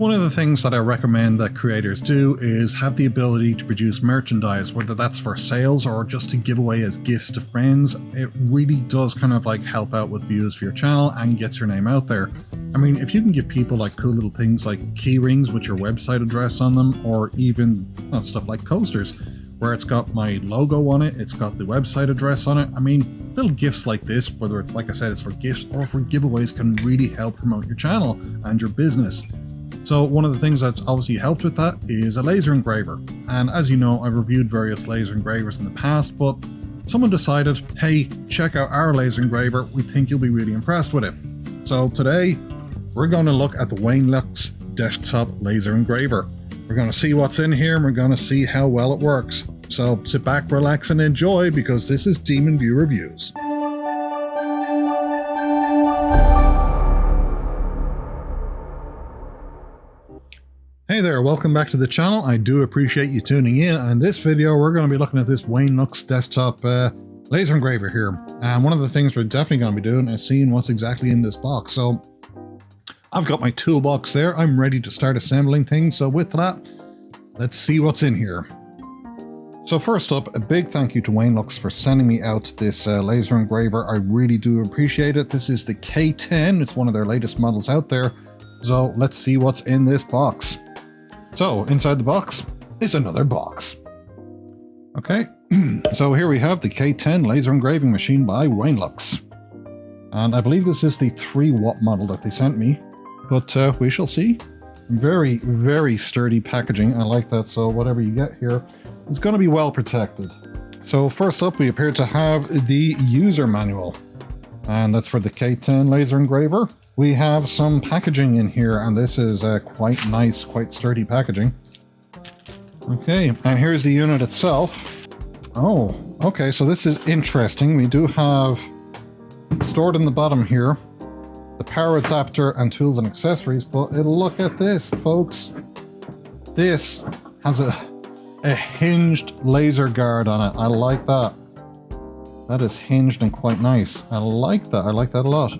One of the things that I recommend that creators do is have the ability to produce merchandise, whether that's for sales or just to give away as gifts to friends. It really does kind of like help out with views for your channel and gets your name out there. I mean, if you can give people like cool little things like key rings with your website address on them, or even stuff like coasters where it's got my logo on it, it's got the website address on it. I mean, little gifts like this, whether it's, like I said, it's for gifts or for giveaways, can really help promote your channel and your business. So one of the things that's obviously helped with that is a laser engraver. And as you know, I've reviewed various laser engravers in the past, but someone decided, hey, check out our laser engraver. We think you'll be really impressed with it. So today, we're going to look at the Wainlux desktop laser engraver. We're going to see what's in here and we're going to see how well it works. So sit back, relax, and enjoy, because this is DemonView Reviews. Hey there, welcome back to the channel. I do appreciate you tuning in, and in this video we're going to be looking at this Wainlux desktop laser engraver here. And one of the things we're definitely going to be doing is seeing what's exactly in this box. So I've got my toolbox there. I'm ready to start assembling things. So with that, let's see what's in here. So first up, a big thank you to Wainlux for sending me out this laser engraver. I really do appreciate it. This is the K10. It's one of their latest models out there. So let's see what's in this box. So inside the box is another box. Okay, so here we have the K10 laser engraving machine by Wainlux. And I believe this is the 3-watt model that they sent me, but we shall see. Very, very sturdy packaging. I like that. So whatever you get here, it's going to be well protected. So first up, we appear to have the user manual, and that's for the K10 laser engraver. We have some packaging in here, and this is quite nice, quite sturdy packaging. Okay, and here's the unit itself. Oh, okay, so this is interesting. We do have stored in the bottom here the power adapter and tools and accessories, but look at this, folks. This has a hinged laser guard on it. I like that. That is hinged and quite nice. I like that. I like that a lot.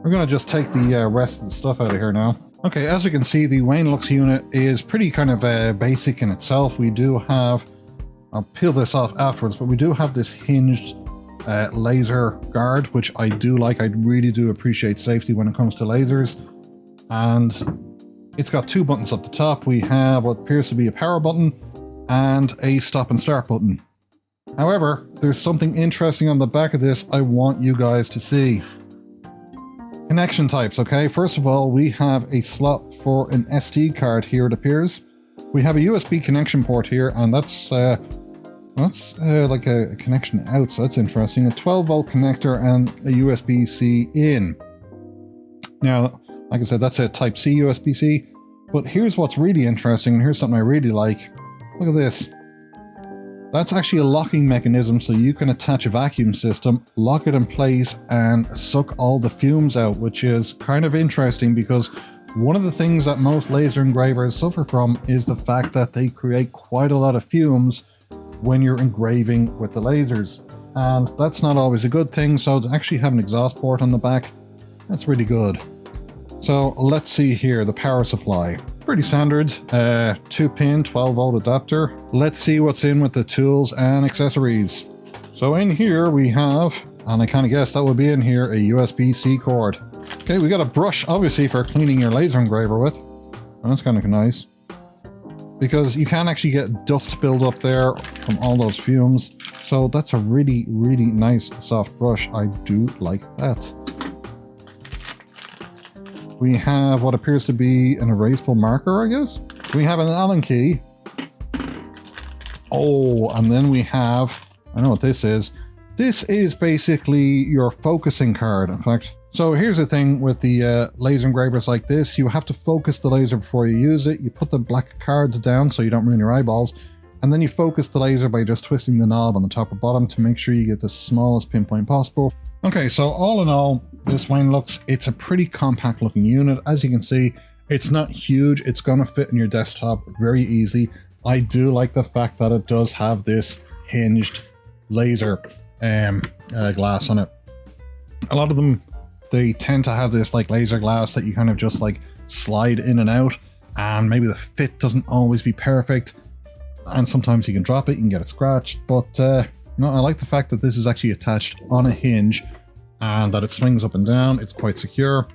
We're going to just take the rest of the stuff out of here now. Okay, as you can see, the Wainlux unit is pretty kind of basic in itself. We do have, I'll peel this off afterwards, but we do have this hinged laser guard, which I do like. I really do appreciate safety when it comes to lasers. And it's got 2 buttons up the top. We have what appears to be a power button and a stop and start button. However, there's something interesting on the back of this I want you guys to see. Connection types, okay? First of all, we have a slot for an SD card here, it appears. We have a USB connection port here, and that's like a connection out, so that's interesting. A 12-volt connector and a USB-C in. Now, like I said, that's a Type-C USB-C, but here's what's really interesting, and here's something I really like. Look at this. That's actually a locking mechanism, so you can attach a vacuum system, lock it in place, and suck all the fumes out, which is kind of interesting because one of the things that most laser engravers suffer from is the fact that they create quite a lot of fumes when you're engraving with the lasers. And that's not always a good thing, so to actually have an exhaust port on the back, that's really good. So let's see here, the power supply. Pretty standard, 2-pin 12-volt adapter. Let's see what's in with the tools and accessories. So in here we have, and I kind of guess that would be in here, a USB-C cord. Okay, we got a brush, obviously, for cleaning your laser engraver with. Oh, that's kind of nice, because you can actually get dust build up there from all those fumes. So that's a really, really nice soft brush. I do like that. We have what appears to be an erasable marker, I guess. We have an Allen key. Oh, and then we have, I know what this is. This is basically your focusing card, in fact. So here's the thing with the laser engravers like this. You have to focus the laser before you use it. You put the black cards down so you don't ruin your eyeballs. And then you focus the laser by just twisting the knob on the top or bottom to make sure you get the smallest pinpoint possible. Okay, so all in all, this Wainlux, it's a pretty compact looking unit. As you can see, it's not huge. It's going to fit in your desktop very easily. I do like the fact that it does have this hinged laser glass on it. A lot of them, they tend to have this like laser glass that you kind of just like slide in and out. and maybe the fit doesn't always be perfect, and sometimes you can drop it, you can get it scratched, but no, I like the fact that this is actually attached on a hinge and that it swings up and down. It's quite secure.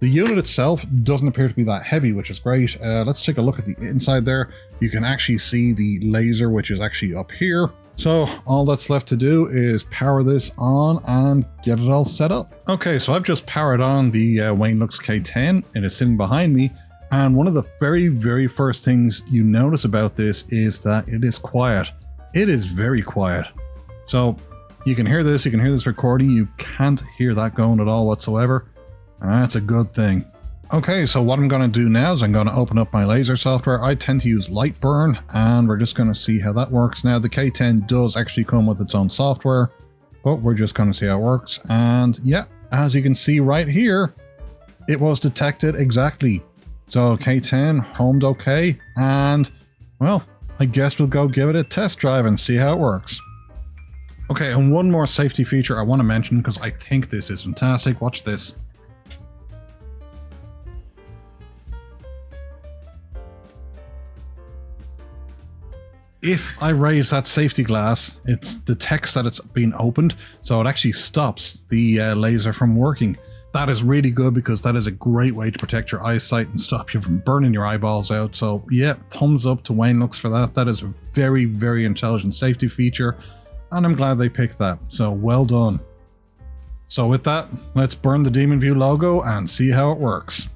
The unit itself doesn't appear to be that heavy, which is great. Let's take a look at the inside there. You can actually see the laser, which is actually up here. So all that's left to do is power this on and get it all set up. Okay, so I've just powered on the Wainlux K10 and it's sitting behind me. And one of the very first things you notice about this is that it is quiet. It is very quiet. So you can hear this recording. You can't hear that going at all whatsoever. That's a good thing. Okay, so what I'm going to do now is I'm going to open up my laser software. I tend to use Lightburn, and we're just going to see how that works. Now, the K10 does actually come with its own software, but we're just going to see how it works. And yeah, as you can see right here, it was detected exactly. So K10 homed okay, and well, I guess we'll go give it a test drive and see how it works. Okay, and one more safety feature I want to mention because I think this is fantastic. Watch this. If I raise that safety glass, it detects that it's been opened, so it actually stops the laser from working. That is really good because that is a great way to protect your eyesight and stop you from burning your eyeballs out. So yeah, thumbs up to Wainlux for that. That is a very intelligent safety feature, and I'm glad they picked that. So well done. So with that, let's burn the DemonView logo and see how it works.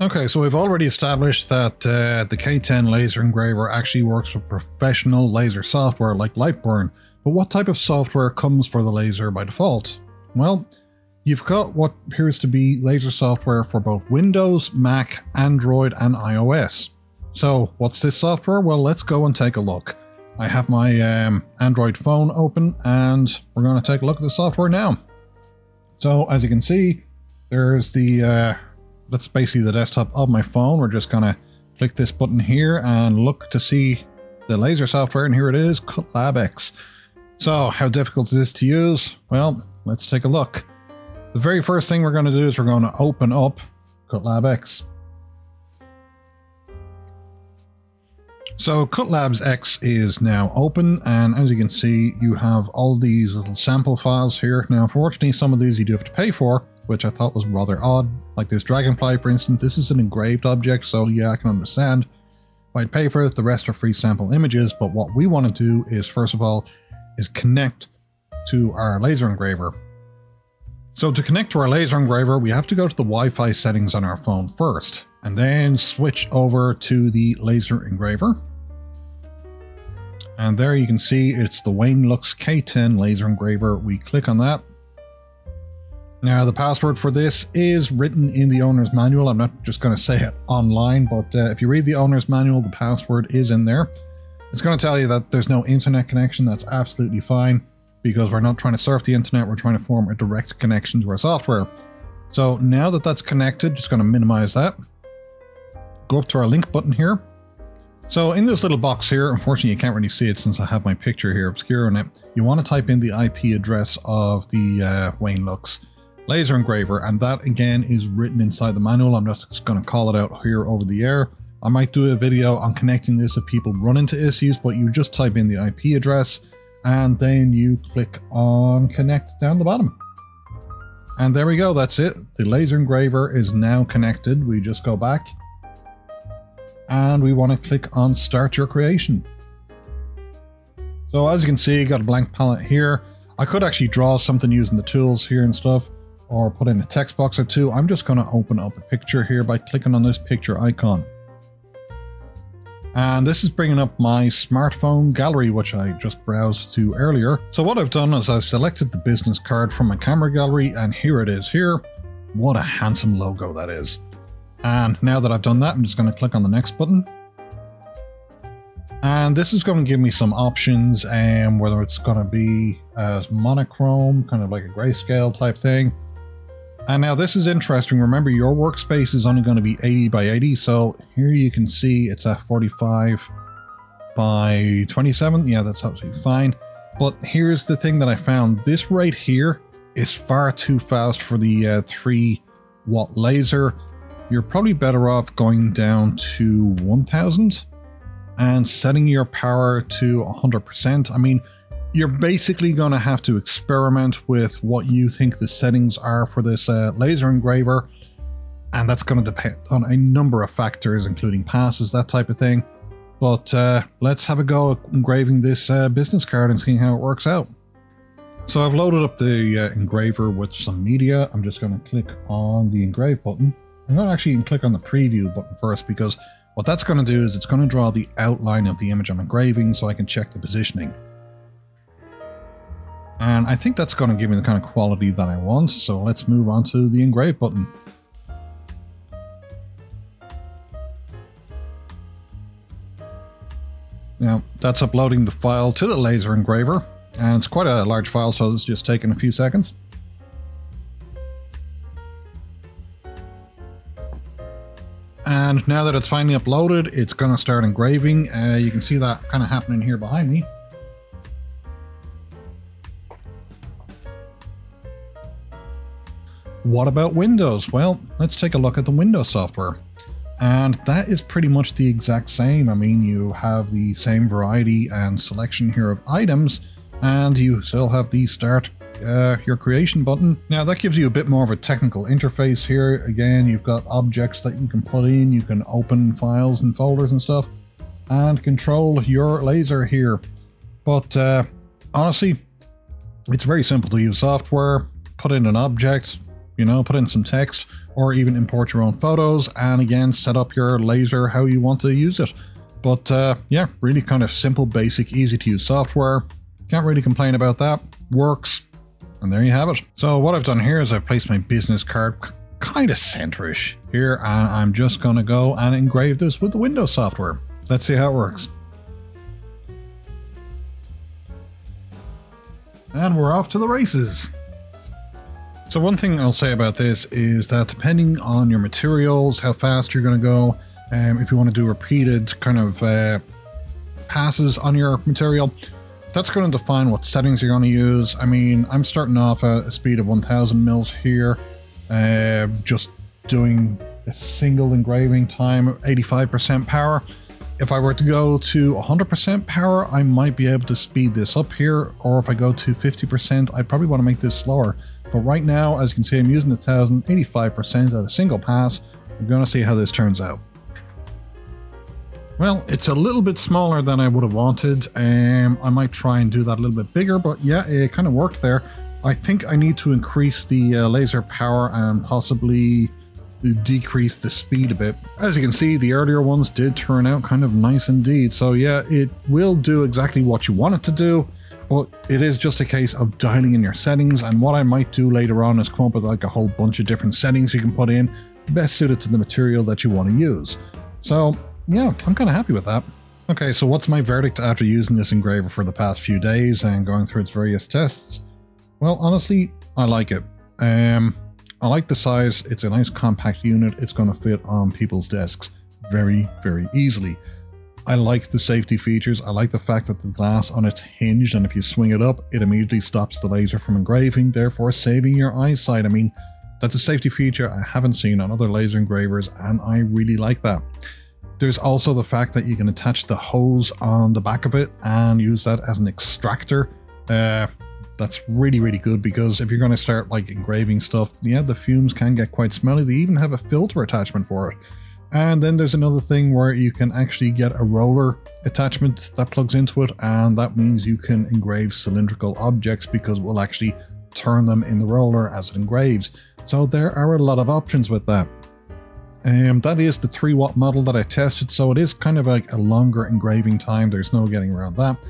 Okay, so we've already established that the K10 Laser Engraver actually works with professional laser software like Lightburn. But what type of software comes for the laser by default? Well, you've got what appears to be laser software for both Windows, Mac, Android, and iOS. So what's this software? Well, let's go and take a look. I have my Android phone open, and we're going to take a look at the software now. So as you can see, there's the that's basically the desktop of my phone. We're just going to click this button here and look to see the laser software, and here it is, CutLab. So how difficult is this to use? Well, let's take a look. The very first thing we're going to do is we're going to open up CutLab. So CutLab X is now open, and as you can see, you have all these little sample files here. Now, unfortunately, some of these you do have to pay for, which I thought was rather odd. Like this dragonfly, for instance, this is an engraved object, so yeah, I can understand why I'd pay for it. The rest are free sample images, but what we want to do is, first of all, is connect to our laser engraver. So to connect to our laser engraver, we have to go to the Wi-Fi settings on our phone first, and then switch over to the laser engraver. And there you can see it's the Wainlux K10 Laser Engraver. We click on that. Now the password for this is written in the owner's manual. I'm not just going to say it online, but if you read the owner's manual, the password is in there. It's going to tell you that there's no internet connection. That's absolutely fine because we're not trying to surf the internet. We're trying to form a direct connection to our software. So now that that's connected, just going to minimize that. Go up to our link button here. So in this little box here, unfortunately you can't really see it since I have my picture here obscuring it. You want to type in the IP address of the Wainlux Laser Engraver, and that again is written inside the manual. I'm just going to call it out here over the air. I might do a video on connecting this if people run into issues, but you just type in the IP address and then you click on connect down the bottom. And there we go, that's it. The laser engraver is now connected. We just go back and we want to click on start your creation. So as you can see, you got a blank palette here. I could actually draw something using the tools here and stuff, or put in a text box or two. I'm just going to open up a picture here by clicking on this picture icon. And this is bringing up my smartphone gallery, which I just browsed to earlier. So what I've done is I've selected the business card from my camera gallery, and here it is here. What a handsome logo that is. And now that I've done that, I'm just going to click on the next button. And this is going to give me some options, and whether it's going to be as monochrome, kind of like a grayscale type thing. And now this is interesting. Remember, your workspace is only going to be 80 by 80. So here you can see it's at 45 by 27. Yeah, that's absolutely fine. But here's the thing that I found. This right here is far too fast for the 3-watt laser. You're probably better off going down to 1000 and setting your power to 100%. I mean, you're basically going to have to experiment with what you think the settings are for this laser engraver. And that's going to depend on a number of factors, including passes, that type of thing. But let's have a go at engraving this business card and seeing how it works out. So I've loaded up the engraver with some media. I'm just going to click on the engrave button. I'm going to actually click on the preview button first, because what that's going to do is it's going to draw the outline of the image I'm engraving so I can check the positioning. And I think that's going to give me the kind of quality that I want. So let's move on to the engrave button. Now that's uploading the file to the laser engraver, and it's quite a large file, so it's just taking a few seconds. And now that it's finally uploaded, it's going to start engraving. You can see that kind of happening here behind me. What about Windows? Well, let's take a look at the Windows software. And that is pretty much the exact same. I mean, you have the same variety and selection here of items, and you still have the start your creation button. Now that gives you a bit more of a technical interface here. Again, you've got objects that you can put in, you can open files and folders and stuff, and control your laser here. But honestly, it's very simple to use software. Put in an object, you know, put in some text, or even import your own photos, and again, set up your laser how you want to use it. But yeah, really kind of simple, basic, easy to use software. Can't really complain about that. Works. And there you have it. So what I've done here is I've placed my business card kind of centerish here, and I'm just going to go and engrave this with the Windows software. Let's see how it works. And we're off to the races. So one thing I'll say about this is that depending on your materials, how fast you're going to go, if you want to do repeated kind of passes on your material, that's going to define what settings you're going to use. I mean, I'm starting off at a speed of 1000 mils here, just doing a single engraving time, 85% power. If I were to go to 100% power, I might be able to speed this up here, or if I go to 50%, I'd probably want to make this slower. But right now, as you can see, I'm using 85% at a single pass. I'm going to see how this turns out. Well, it's a little bit smaller than I would have wanted. I might try and do that a little bit bigger, but yeah, it kind of worked there. I think I need to increase the laser power and possibly decrease the speed a bit. As you can see, the earlier ones did turn out kind of nice indeed. So yeah, it will do exactly what you want it to do, but it is just a case of dialing in your settings. And what I might do later on is come up with like a whole bunch of different settings you can put in, best suited to the material that you want to use. So yeah, I'm kind of happy with that. Okay, so what's my verdict after using this engraver for the past few days and going through its various tests? Well, honestly, I like it. I like the size. It's a nice compact unit. It's going to fit on people's desks very, very easily. I like the safety features. I like the fact that the glass on it's hinged, and if you swing it up, it immediately stops the laser from engraving, therefore saving your eyesight. I mean, that's a safety feature I haven't seen on other laser engravers, and I really like that. There's also the fact that you can attach the hose on the back of it and use that as an extractor. That's really, really good, because if you're going to start like engraving stuff, yeah, the fumes can get quite smelly. They even have a filter attachment for it. And then there's another thing where you can actually get a roller attachment that plugs into it, and that means you can engrave cylindrical objects because it will actually turn them in the roller as it engraves. So there are a lot of options with that. That is the 3-watt model that I tested, so it is kind of like a longer engraving time. There's no getting around that.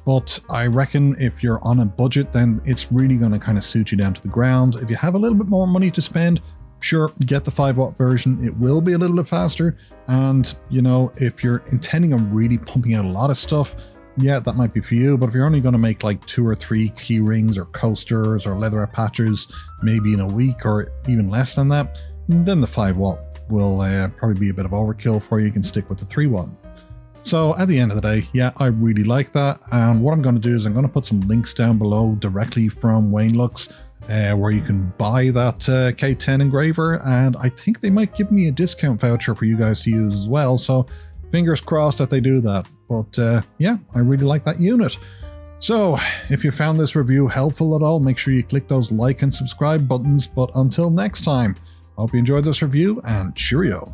But I reckon if you're on a budget, then it's really going to kind of suit you down to the ground. If you have a little bit more money to spend, sure, get the 5-watt version. It will be a little bit faster. And, you know, if you're intending on really pumping out a lot of stuff, yeah, that might be for you. But if you're only going to make like 2 or 3 key rings or coasters or leatherette patches, maybe in a week or even less than that, then the 5-watt will probably be a bit of overkill for you. You can stick with the 3-watt. So at the end of the day, yeah, I really like that. And what I'm going to do is I'm going to put some links down below directly from Wainlux, where you can buy that K10 engraver. And I think they might give me a discount voucher for you guys to use as well. So fingers crossed that they do that. But yeah, I really like that unit. So if you found this review helpful at all, make sure you click those like and subscribe buttons. But until next time, I hope you enjoyed this review and cheerio.